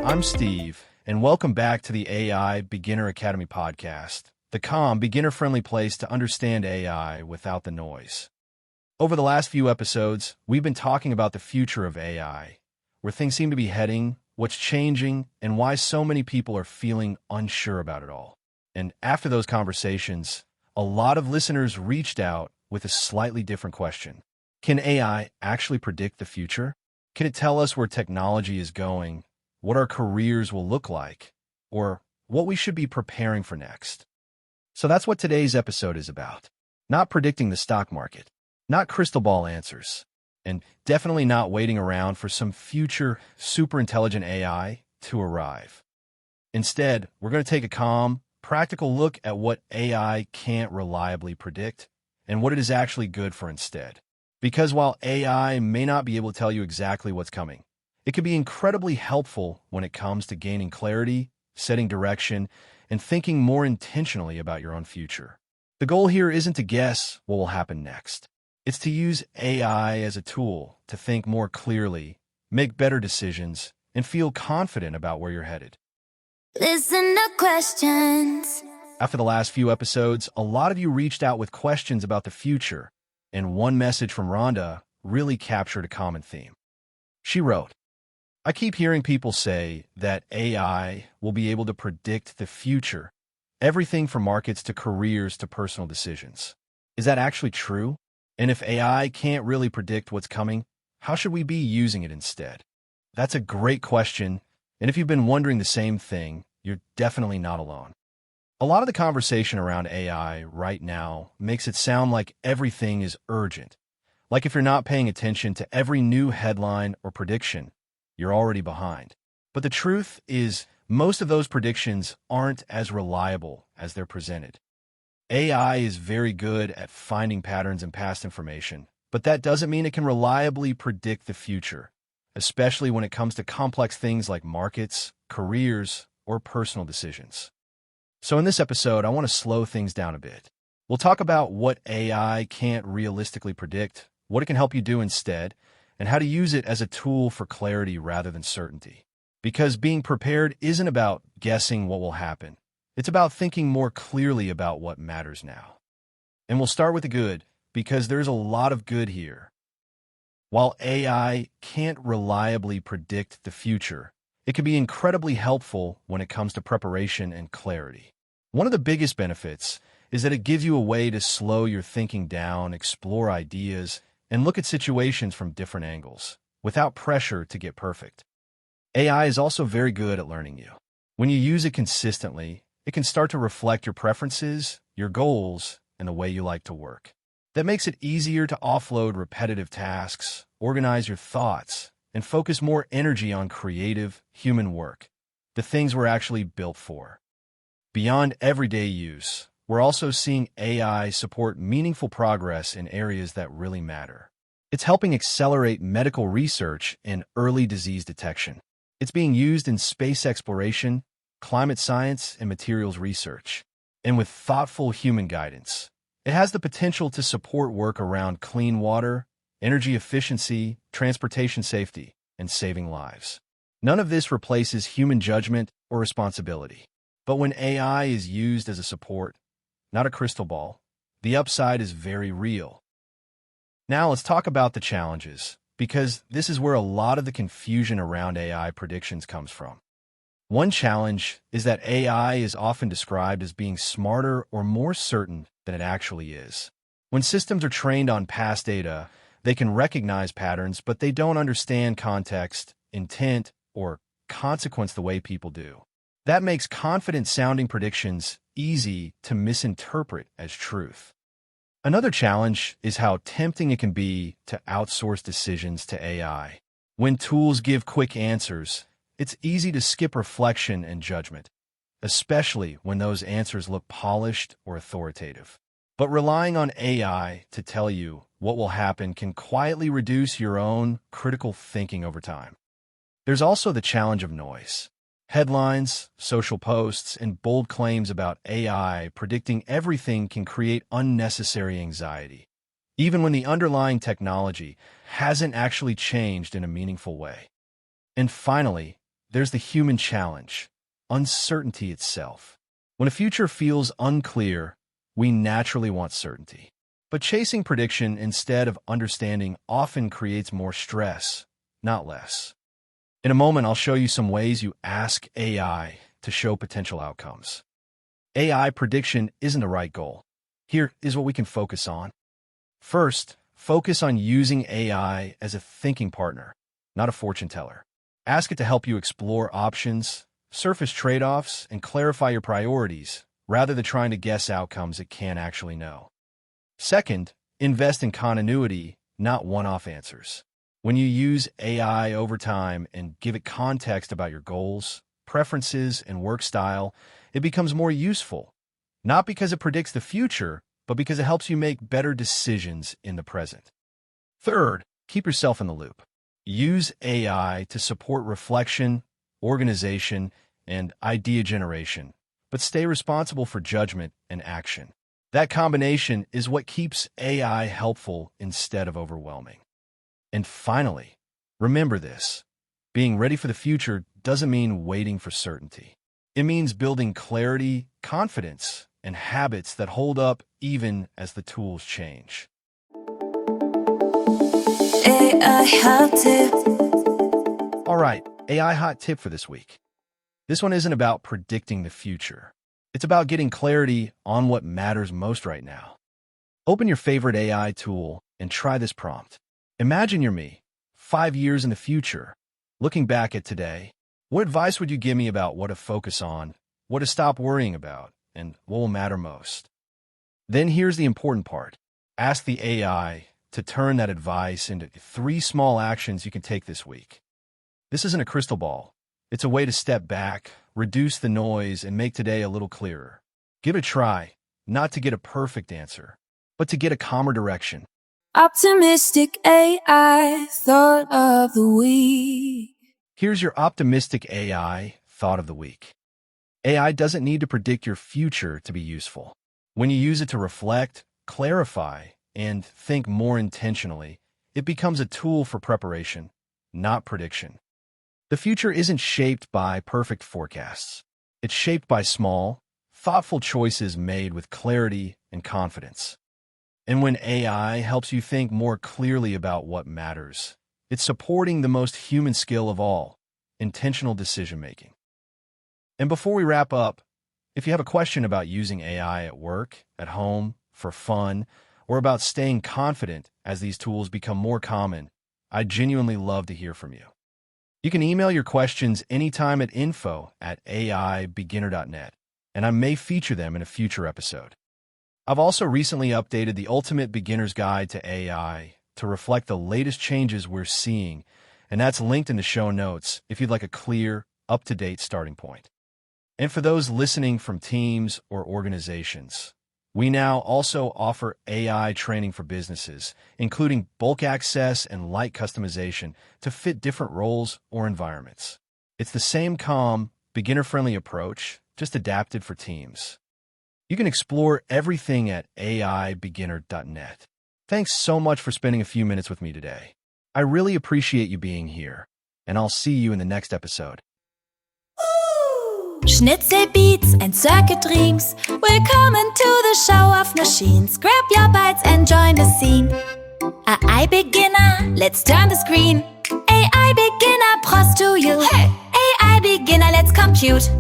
I'm Steve, and welcome back to the AI Beginner Academy podcast, the calm, beginner-friendly place to understand AI without the noise. Over the last few episodes, we've been talking about the future of AI, where things seem to be heading, what's changing, and why so many people are feeling unsure about it all. And after those conversations, a lot of listeners reached out with a slightly different question. Can AI actually predict the future? Can it tell us where technology is going, what our careers will look like, or what we should be preparing for next? So that's what today's episode is about. Not predicting the stock market, not crystal ball answers, and definitely not waiting around for some future super intelligent AI to arrive. Instead, we're going to take a calm, practical look at what AI can't reliably predict and what it is actually good for instead. Because while AI may not be able to tell you exactly what's coming, it can be incredibly helpful when it comes to gaining clarity, setting direction, and thinking more intentionally about your own future. The goal here isn't to guess what will happen next. It's to use AI as a tool to think more clearly, make better decisions, and feel confident about where you're headed. Listen to questions. After the last few episodes, a lot of you reached out with questions about the future, and one message from Rhonda really captured a common theme. She wrote, "I keep hearing people say that AI will be able to predict the future, everything from markets to careers to personal decisions. Is that actually true? And if AI can't really predict what's coming, how should we be using it instead?" That's a great question, and if you've been wondering the same thing, you're definitely not alone. A lot of the conversation around AI right now makes it sound like everything is urgent, like if you're not paying attention to every new headline or prediction, you're already behind. But the truth is, most of those predictions aren't as reliable as they're presented. AI is very good at finding patterns in past information, but that doesn't mean it can reliably predict the future, especially when it comes to complex things like markets, careers, or personal decisions. So in this episode, I want to slow things down a bit. We'll talk about what AI can't realistically predict, what it can help you do instead, and how to use it as a tool for clarity rather than certainty. Because being prepared isn't about guessing what will happen. It's about thinking more clearly about what matters now. And we'll start with the good, because there's a lot of good here. While AI can't reliably predict the future, it can be incredibly helpful when it comes to preparation and clarity. One of the biggest benefits is that it gives you a way to slow your thinking down, explore ideas, and look at situations from different angles, without pressure to get perfect. AI is also very good at learning you. When you use it consistently, it can start to reflect your preferences, your goals, and the way you like to work. That makes it easier to offload repetitive tasks, organize your thoughts, and focus more energy on creative, human work, the things we're actually built for. Beyond everyday use, we're also seeing AI support meaningful progress in areas that really matter. It's helping accelerate medical research and early disease detection. It's being used in space exploration, climate science, and materials research. And with thoughtful human guidance, it has the potential to support work around clean water, energy efficiency, transportation safety, and saving lives. None of this replaces human judgment or responsibility. But when AI is used as a support, not a crystal ball, the upside is very real. Now let's talk about the challenges, because this is where a lot of the confusion around AI predictions comes from. One challenge is that AI is often described as being smarter or more certain than it actually is. When systems are trained on past data, they can recognize patterns, but they don't understand context, intent, or consequence the way people do. That makes confident-sounding predictions easy to misinterpret as truth. Another challenge is how tempting it can be to outsource decisions to AI. When tools give quick answers, it's easy to skip reflection and judgment, especially when those answers look polished or authoritative. But relying on AI to tell you what will happen can quietly reduce your own critical thinking over time. There's also the challenge of noise. Headlines, social posts, and bold claims about AI predicting everything can create unnecessary anxiety, even when the underlying technology hasn't actually changed in a meaningful way. And finally, there's the human challenge, uncertainty itself. When a future feels unclear, we naturally want certainty. But chasing prediction instead of understanding often creates more stress, not less. In a moment, I'll show you some ways you ask AI to show potential outcomes. AI prediction isn't the right goal. Here is what we can focus on. First, focus on using AI as a thinking partner, not a fortune teller. Ask it to help you explore options, surface trade-offs, and clarify your priorities, rather than trying to guess outcomes it can't actually know. Second, invest in continuity, not one-off answers. When you use AI over time and give it context about your goals, preferences, and work style, it becomes more useful, not because it predicts the future, but because it helps you make better decisions in the present. Third, keep yourself in the loop. Use AI to support reflection, organization, and idea generation, but stay responsible for judgment and action. That combination is what keeps AI helpful instead of overwhelming. And finally, remember this. Being ready for the future doesn't mean waiting for certainty. It means building clarity, confidence, and habits that hold up even as the tools change. AI hot tip. All right, AI hot tip for this week. This one isn't about predicting the future. It's about getting clarity on what matters most right now. Open your favorite AI tool and try this prompt. Imagine you're me, 5 years in the future. Looking back at today, what advice would you give me about what to focus on, what to stop worrying about, and what will matter most? Then here's the important part. Ask the AI to turn that advice into 3 small actions you can take this week. This isn't a crystal ball. It's a way to step back, reduce the noise, and make today a little clearer. Give it a try, not to get a perfect answer, but to get a calmer direction. Optimistic AI thought of the week. Here's your optimistic AI thought of the week. AI doesn't need to predict your future to be useful. When you use it to reflect, clarify, and think more intentionally, it becomes a tool for preparation, not prediction. The future isn't shaped by perfect forecasts. It's shaped by small, thoughtful choices made with clarity and confidence. And when AI helps you think more clearly about what matters, it's supporting the most human skill of all, intentional decision-making. And before we wrap up, if you have a question about using AI at work, at home, for fun, or about staying confident as these tools become more common, I'd genuinely love to hear from you. You can email your questions anytime at info@aibeginner.net, and I may feature them in a future episode. I've also recently updated the Ultimate Beginner's Guide to AI to reflect the latest changes we're seeing, and that's linked in the show notes if you'd like a clear, up-to-date starting point. And for those listening from teams or organizations, we now also offer AI training for businesses, including bulk access and light customization to fit different roles or environments. It's the same calm, beginner-friendly approach, just adapted for teams. You can explore everything at aibeginner.net. Thanks so much for spending a few minutes with me today. I really appreciate you being here, and I'll see you in the next episode. Schnitzel beats and circuit dreams. Welcome to the show of machines. Grab your bites and join the scene. AI beginner, let's turn the screen. AI beginner, pros to you. Hey! AI beginner, let's compute.